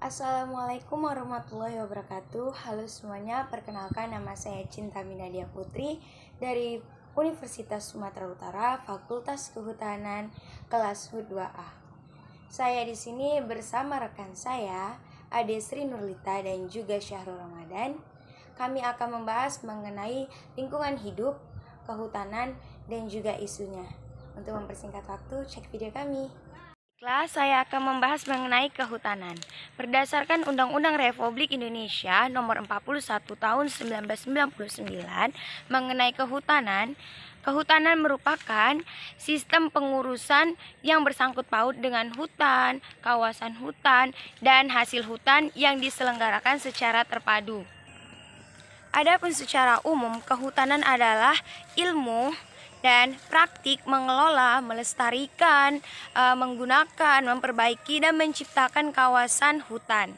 Assalamualaikum warahmatullahi wabarakatuh. Halo semuanya, perkenalkan nama saya Cinta Minadia Putri dari Universitas Sumatera Utara, Fakultas Kehutanan, kelas HUT 2A. Saya di sini bersama rekan saya, Ade Sri Nurlita dan juga Syahrul Ramadan. Kami akan membahas mengenai lingkungan hidup, kehutanan, dan juga isunya. Untuk mempersingkat waktu, cek video kami. Saya akan membahas mengenai kehutanan. Berdasarkan Undang-Undang Republik Indonesia Nomor 41 Tahun 1999 mengenai kehutanan, kehutanan merupakan sistem pengurusan yang bersangkut paut dengan hutan, kawasan hutan, dan hasil hutan yang diselenggarakan secara terpadu. Adapun secara umum, kehutanan adalah ilmu dan praktik mengelola, melestarikan, menggunakan, memperbaiki, dan menciptakan kawasan hutan.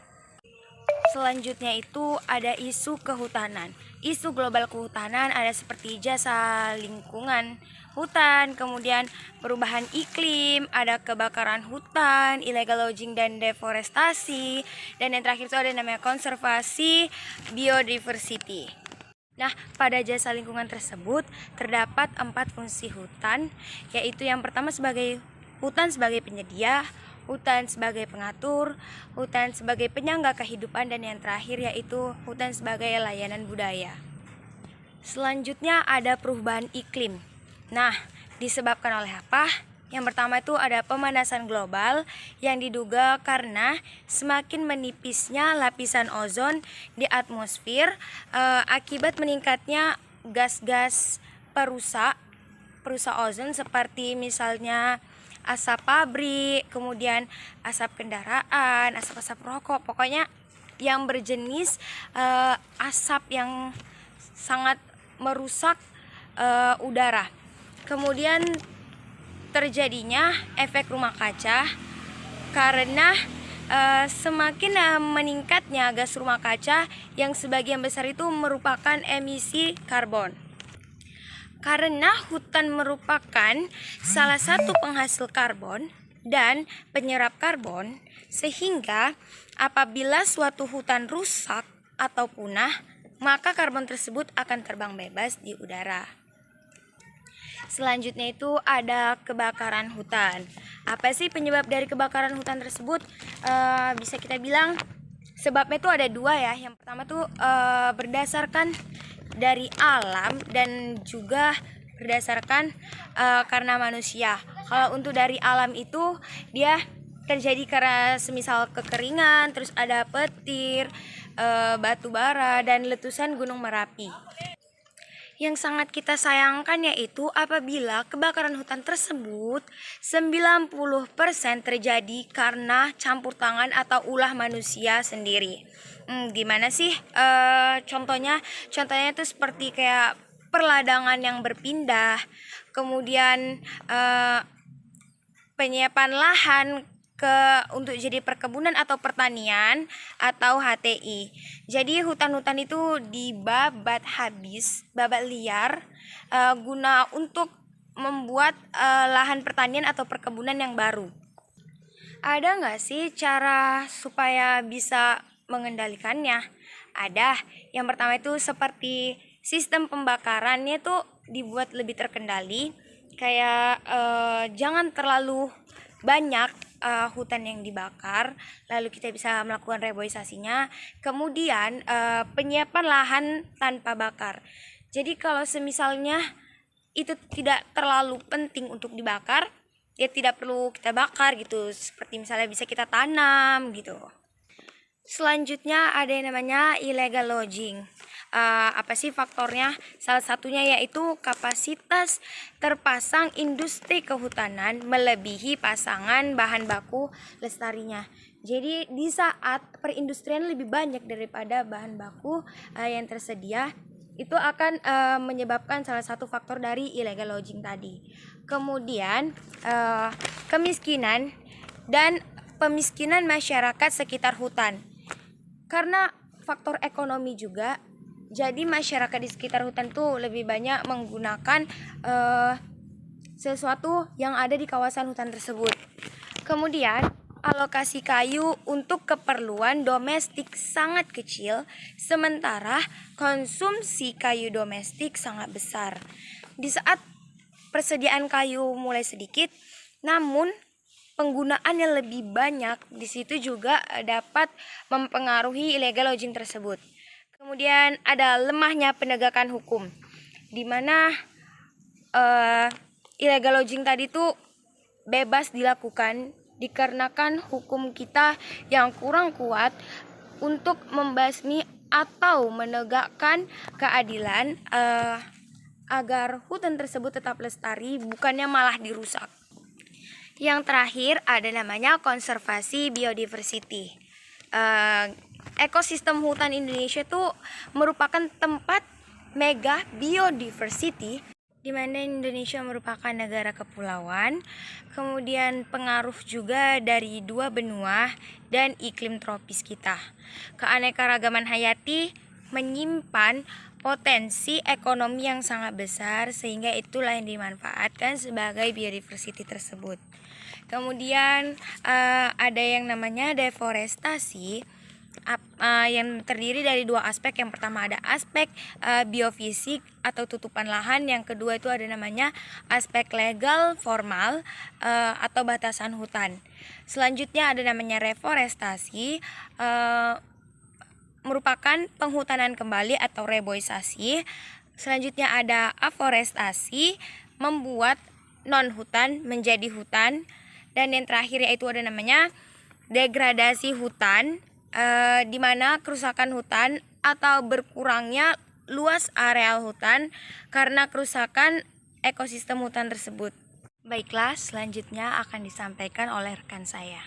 Selanjutnya itu ada isu kehutanan. Isu global kehutanan ada seperti jasa lingkungan hutan, kemudian perubahan iklim, ada kebakaran hutan, illegal logging dan deforestasi, dan yang terakhir itu ada namanya konservasi biodiversity. Nah, pada jasa lingkungan tersebut terdapat 4 fungsi hutan, yaitu yang pertama sebagai hutan sebagai penyedia, hutan sebagai pengatur, hutan sebagai penyangga kehidupan, dan yang terakhir yaitu hutan sebagai layanan budaya. Selanjutnya ada perubahan iklim. Nah, disebabkan oleh apa? Yang pertama itu ada pemanasan global yang diduga karena semakin menipisnya lapisan ozon di atmosfer akibat meningkatnya gas-gas perusak ozon seperti misalnya asap pabrik, kemudian asap kendaraan, asap-asap rokok, pokoknya yang berjenis asap yang sangat merusak udara. Kemudian terjadinya efek rumah kaca karena semakin meningkatnya gas rumah kaca yang sebagian besar itu merupakan emisi karbon. Karena hutan merupakan salah satu penghasil karbon dan penyerap karbon, sehingga apabila suatu hutan rusak atau punah, maka karbon tersebut akan terbang bebas di udara. Selanjutnya itu ada kebakaran hutan. Apa sih penyebab dari kebakaran hutan tersebut? Bisa kita bilang sebabnya itu ada 2 ya. Yang pertama tuh berdasarkan dari alam dan juga berdasarkan karena manusia. Kalau untuk dari alam itu dia terjadi karena semisal kekeringan, terus ada petir, batu bara, dan letusan Gunung Merapi. Yang sangat kita sayangkan yaitu apabila kebakaran hutan tersebut 90% terjadi karena campur tangan atau ulah manusia sendiri. Gimana sih contohnya? Contohnya itu seperti kayak perladangan yang berpindah, kemudian penyiapan lahan untuk jadi perkebunan atau pertanian atau HTI. Jadi hutan-hutan itu dibabat habis, babat liar guna untuk membuat lahan pertanian atau perkebunan yang baru. Ada nggak sih cara supaya bisa mengendalikannya? Ada. Yang pertama itu seperti sistem pembakarannya tuh dibuat lebih terkendali. Kayak jangan terlalu banyak hutan yang dibakar, lalu kita bisa melakukan reboisasinya. Kemudian penyiapan lahan tanpa bakar. Jadi kalau semisalnya itu tidak terlalu penting untuk dibakar, ya tidak perlu kita bakar gitu. Seperti misalnya bisa kita tanam gitu. Selanjutnya ada yang namanya illegal logging. Apa sih faktornya? Salah satunya yaitu kapasitas terpasang industri kehutanan melebihi pasangan bahan baku lestarinya. Jadi di saat perindustrian lebih banyak daripada bahan baku yang tersedia, itu akan menyebabkan salah satu faktor dari illegal logging tadi. Kemudian kemiskinan dan pemiskinan masyarakat sekitar hutan. Karena faktor ekonomi juga, jadi masyarakat di sekitar hutan tuh lebih banyak menggunakan sesuatu yang ada di kawasan hutan tersebut. Kemudian Alokasi kayu untuk keperluan domestik sangat kecil, sementara konsumsi kayu domestik sangat besar. Di saat persediaan kayu mulai sedikit, namun penggunaan yang lebih banyak di situ juga dapat mempengaruhi illegal logging tersebut. Kemudian ada lemahnya penegakan hukum, di mana illegal logging tadi tuh bebas dilakukan dikarenakan hukum kita yang kurang kuat untuk membasmi atau menegakkan keadilan agar hutan tersebut tetap lestari, bukannya malah dirusak. Yang terakhir ada namanya konservasi biodiversity. Ekosistem hutan Indonesia itu merupakan tempat mega biodiversity, di mana Indonesia merupakan negara kepulauan, kemudian pengaruh juga dari 2 benua dan iklim tropis kita. Keanekaragaman hayati menyimpan potensi ekonomi yang sangat besar, sehingga itulah yang dimanfaatkan sebagai biodiversity tersebut. Kemudian ada yang namanya deforestasi, yang terdiri dari 2 aspek. Yang pertama ada aspek biofisik atau tutupan lahan, yang kedua itu ada namanya aspek legal formal atau batasan hutan. Selanjutnya ada namanya reforestasi, merupakan penghutanan kembali atau reboisasi. Selanjutnya ada aforestasi, membuat non hutan menjadi hutan. Dan yang terakhir yaitu ada namanya degradasi hutan, di mana kerusakan hutan atau berkurangnya luas areal hutan karena kerusakan ekosistem hutan tersebut. Baiklah, selanjutnya akan disampaikan oleh rekan saya.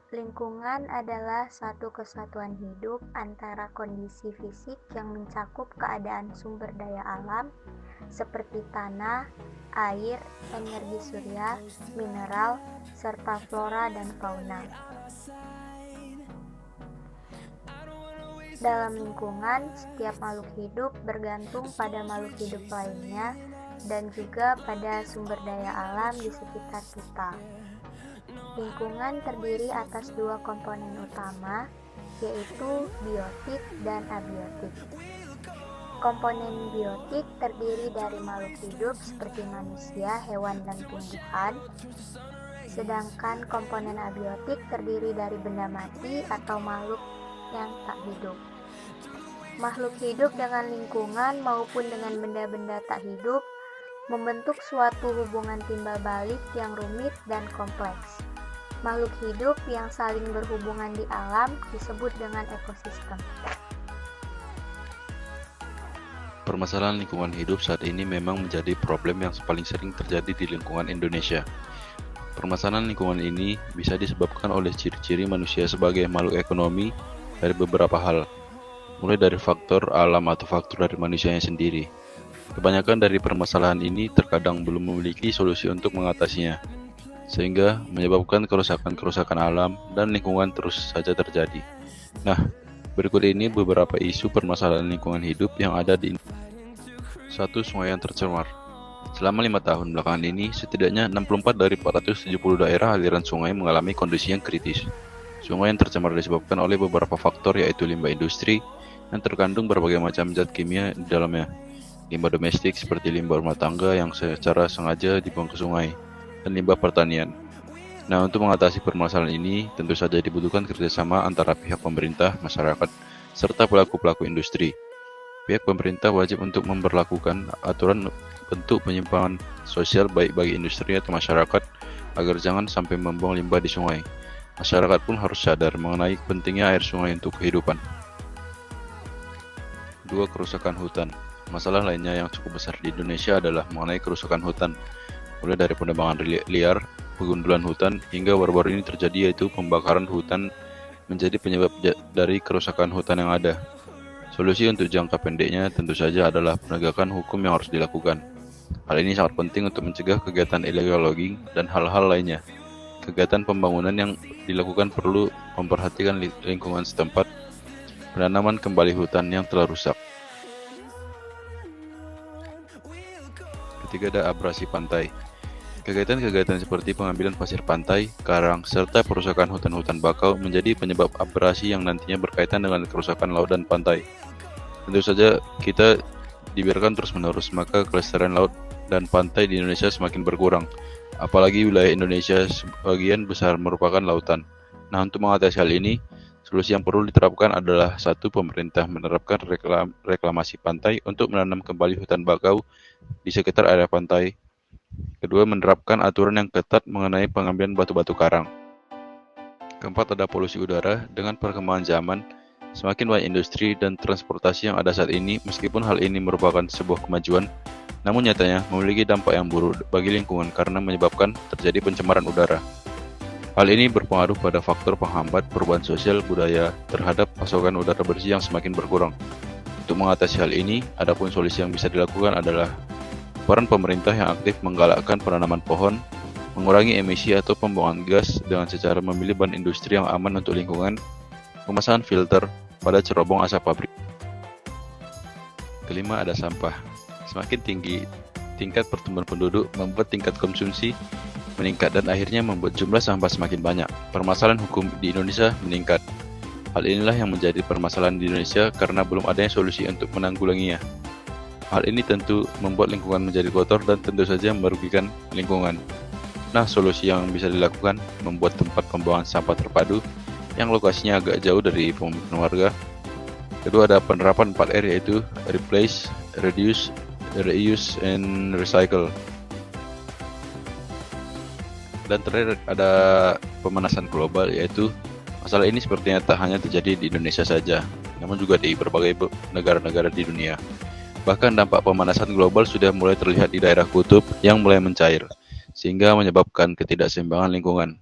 Lingkungan adalah suatu kesatuan hidup antara kondisi fisik yang mencakup keadaan sumber daya alam seperti tanah, air, energi surya, mineral, serta flora dan fauna. Dalam lingkungan, setiap makhluk hidup bergantung pada makhluk hidup lainnya dan juga pada sumber daya alam di sekitar kita. Lingkungan terdiri atas 2 komponen utama, yaitu biotik dan abiotik. Komponen biotik terdiri dari makhluk hidup seperti manusia, hewan, dan tumbuhan. Sedangkan komponen abiotik terdiri dari benda mati atau makhluk yang tak hidup. Makhluk hidup dengan lingkungan maupun dengan benda-benda tak hidup membentuk suatu hubungan timbal balik yang rumit dan kompleks. Makhluk hidup yang saling berhubungan di alam disebut dengan ekosistem. Permasalahan lingkungan hidup saat ini memang menjadi problem yang paling sering terjadi di lingkungan Indonesia. Permasalahan lingkungan ini bisa disebabkan oleh ciri-ciri manusia sebagai makhluk ekonomi dari beberapa hal, mulai dari faktor alam atau faktor dari manusianya sendiri. Kebanyakan dari permasalahan ini terkadang belum memiliki solusi untuk mengatasinya, sehingga menyebabkan kerusakan-kerusakan alam dan lingkungan terus saja terjadi. Nah, berikut ini beberapa isu permasalahan lingkungan hidup yang ada di 1. Sungai yang tercemar. Selama 5 tahun belakangan ini, setidaknya 64 dari 470 daerah aliran sungai mengalami kondisi yang kritis. Sungai yang tercemar disebabkan oleh beberapa faktor, yaitu limbah industri yang terkandung berbagai macam zat kimia di dalamnya, limbah domestik seperti limbah rumah tangga yang secara sengaja dibuang ke sungai, dan limbah pertanian. Nah, untuk mengatasi permasalahan ini, tentu saja dibutuhkan kerjasama antara pihak pemerintah, masyarakat, serta pelaku-pelaku industri. Pihak pemerintah wajib untuk memberlakukan aturan bentuk penyimpangan sosial baik bagi industri atau masyarakat agar jangan sampai membuang limbah di sungai. Masyarakat pun harus sadar mengenai pentingnya air sungai untuk kehidupan. 2. Kerusakan hutan. Masalah lainnya yang cukup besar di Indonesia adalah mengenai kerusakan hutan, mulai dari penebangan liar, pengundulan hutan, hingga baru-baru ini terjadi yaitu pembakaran hutan menjadi penyebab dari kerusakan hutan yang ada. Solusi untuk jangka pendeknya tentu saja adalah penegakan hukum yang harus dilakukan. Hal ini sangat penting untuk mencegah kegiatan illegal logging dan hal-hal lainnya. Kegiatan pembangunan yang dilakukan perlu memperhatikan lingkungan setempat, penanaman kembali hutan yang telah rusak. Ketiga, ada abrasi pantai. Kegiatan-kegiatan seperti pengambilan pasir pantai, karang, serta perusakan hutan-hutan bakau menjadi penyebab abrasi yang nantinya berkaitan dengan kerusakan laut dan pantai. Tentu saja kita dibiarkan terus-menerus, maka kelestarian laut dan pantai di Indonesia semakin berkurang. Apalagi wilayah Indonesia sebagian besar merupakan lautan. Nah, untuk mengatasi hal ini, solusi yang perlu diterapkan adalah satu, pemerintah menerapkan reklamasi pantai untuk menanam kembali hutan bakau di sekitar area pantai. Kedua, menerapkan aturan yang ketat mengenai pengambilan batu-batu karang. Keempat, ada polusi udara. Dengan perkembangan zaman, semakin banyak industri dan transportasi yang ada saat ini, meskipun hal ini merupakan sebuah kemajuan, namun nyatanya memiliki dampak yang buruk bagi lingkungan karena menyebabkan terjadi pencemaran udara. Hal ini berpengaruh pada faktor penghambat perubahan sosial budaya terhadap pasokan udara bersih yang semakin berkurang. Untuk mengatasi hal ini, adapun solusi yang bisa dilakukan adalah peran pemerintah yang aktif menggalakkan penanaman pohon, mengurangi emisi atau pembuangan gas dengan secara memilih bahan industri yang aman untuk lingkungan, pemasangan filter pada cerobong asap pabrik. Kelima, ada sampah. Semakin tinggi tingkat pertumbuhan penduduk membuat tingkat konsumsi meningkat dan akhirnya membuat jumlah sampah semakin banyak. Permasalahan hukum di Indonesia meningkat. Hal inilah yang menjadi permasalahan di Indonesia karena belum adanya solusi untuk menanggulanginya. Hal ini tentu membuat lingkungan menjadi kotor dan tentu saja merugikan lingkungan. Nah, solusi yang bisa dilakukan membuat tempat pembuangan sampah terpadu yang lokasinya agak jauh dari pemukiman warga. Kedua, ada penerapan 4R, yaitu replace, reduce, reuse, and recycle. Dan terakhir ada pemanasan global, yaitu masalah ini sepertinya tak hanya terjadi di Indonesia saja, namun juga di berbagai negara-negara di dunia. Bahkan dampak pemanasan global sudah mulai terlihat di daerah kutub yang mulai mencair, sehingga menyebabkan ketidakseimbangan lingkungan.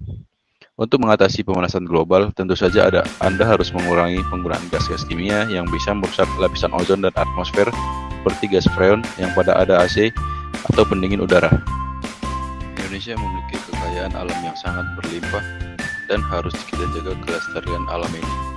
Untuk mengatasi pemanasan global, tentu saja Anda harus mengurangi penggunaan gas-gas kimia yang bisa merusak lapisan ozon dan atmosfer, seperti gas freon yang pada ada AC atau pendingin udara. Indonesia memiliki kekayaan alam yang sangat berlimpah dan harus kita jaga kelestarian alam ini.